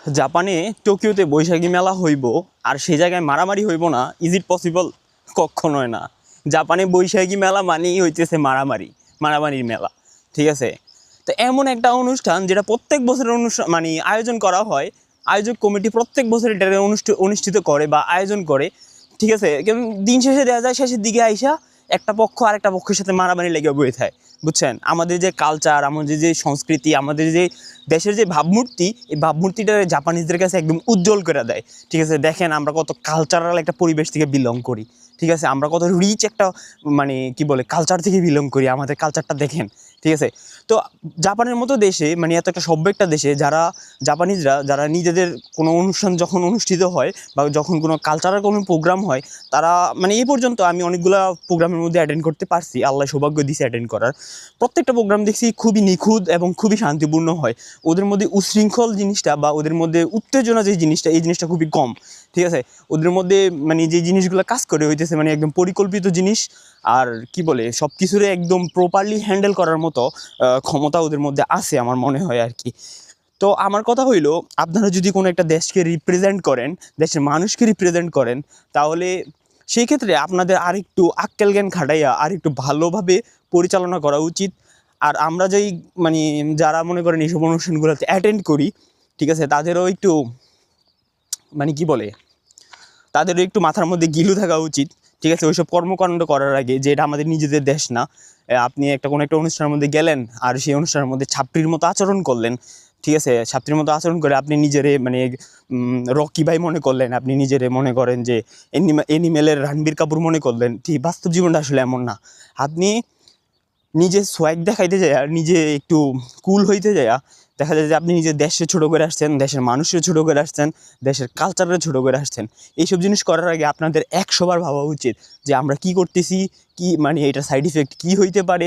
জাপানে টোকিওতে বৈশাখী মেলা হইব আর সেই জায়গায় মারামারি হইব না, ইজ ইট পসিবল? কখনোই না। জাপানে বৈশাখী মেলা মানেই হইতেছে মারামারি, মারামারির মেলা। ঠিক আছে, তো এমন একটা অনুষ্ঠান যেটা প্রত্যেক বছরের অনুষ্ঠান মানে আয়োজন করা হয়, আয়োজক কমিটি প্রত্যেক বছর এটা অনুষ্ঠিত করে বা আয়োজন করে। ঠিক আছে, কিন্তু দিন শেষে দেখা যায় শেষের দিকে আইসা একটা পক্ষ আর একটা পক্ষের সাথে মারামারি লেগে বয়ে থাকে। বুঝছেন, আমাদের যে কালচার, আমাদের যে সংস্কৃতি, আমাদের যে দেশের যে ভাবমূর্তি, এই ভাবমূর্তিটা জাপানিজদের কাছে একদম উজ্জ্বল করে দেয়। ঠিক আছে, দেখেন আমরা কত কালচারাল একটা পরিবেশ থেকে বিলং করি। ঠিক আছে, আমরা কত রিচ একটা মানে কি বলে কালচার থেকে বিলং করি, আমাদের কালচারটা দেখেন। ঠিক আছে, তো জাপানের মতো দেশে মানে এত একটা সভ্য একটা দেশে জাপানিজরা যারা নিজেদের কোনো অনুষ্ঠান যখন অনুষ্ঠিত হয় বা যখন কোনো কালচারাল কোনো প্রোগ্রাম হয়, তারা মানে এই পর্যন্ত আমি অনেকগুলো প্রোগ্রামের মধ্যে অ্যাটেন্ড করতে পারছি, আল্লাহ সৌভাগ্য দিছে অ্যাটেন্ড করার। প্রত্যেকটা প্রোগ্রাম দেখছি খুবই নিখুঁত এবং খুবই শান্তিপূর্ণ হয়। ওদের মধ্যে উশৃঙ্খল জিনিসটা বা ওদের মধ্যে উত্তেজনা যে জিনিসটা, এই জিনিসটা খুবই কম। ঠিক আছে, ওদের মধ্যে মানে যে জিনিসগুলো কাজ করে হইতেছে মানে একদম পরিকল্পিত জিনিস, আর কি বলে সব কিছুরে একদম প্রপারলি হ্যান্ডেল করার মতো ক্ষমতা ওদের মধ্যে আছে আমার মনে হয় আর কি। তো আমার কথা হইলো, আপনারা যদি কোনো একটা দেশকে রিপ্রেজেন্ট করেন, দেশের মানুষকে রিপ্রেজেন্ট করেন, তাহলে সেই ক্ষেত্রে আপনাদের আরেকটু আক্কেল জ্ঞান খাটাইয়া আরেকটু ভালোভাবে পরিচালনা করা উচিত। আর আমরা যেই মানে যারা মনে করেন এইসব অনুষ্ঠানগুলোতে অ্যাটেন্ড করি, ঠিক আছে, তাদেরও একটু মানে কি বলে তাদেরও একটু মাথার মধ্যে গিলু থাকা উচিত। ঠিক আছে, ওইসব কর্মকাণ্ড করার আগে যে এটা আমাদের নিজেদের দেশ না। আপনি কোনো একটা অনুষ্ঠানের মধ্যে গেলেন আর সেই অনুষ্ঠানের মধ্যে ছাত্রীর মতো আচরণ করলেন। ঠিক আছে, ছাত্রীর মতো আচরণ করে আপনি নিজেরে মানে রকি ভাই মনে করলেন, আপনি নিজেরে মনে করেন যে এনিমেলের রণবীর কাপুর মনে করলেন। ঠিক, বাস্তব জীবনটা আসলে এমন না। আপনি নিজে সোয়াগ দেখাইতে যায় আর নিজে একটু কুল হইতে যায়, দেখা যায় যে আপনি নিজের দেশে ছোটো করে আসছেন, দেশের মানুষের ছোটো করে আসছেন, দেশের কালচারে ছোটো করে আসছেন। এইসব জিনিস করার আগে আপনাদের 100 বার ভাবা উচিত যে আমরা কি করতেছি, কি মানে এটা সাইড ইফেক্ট কী হইতে পারে।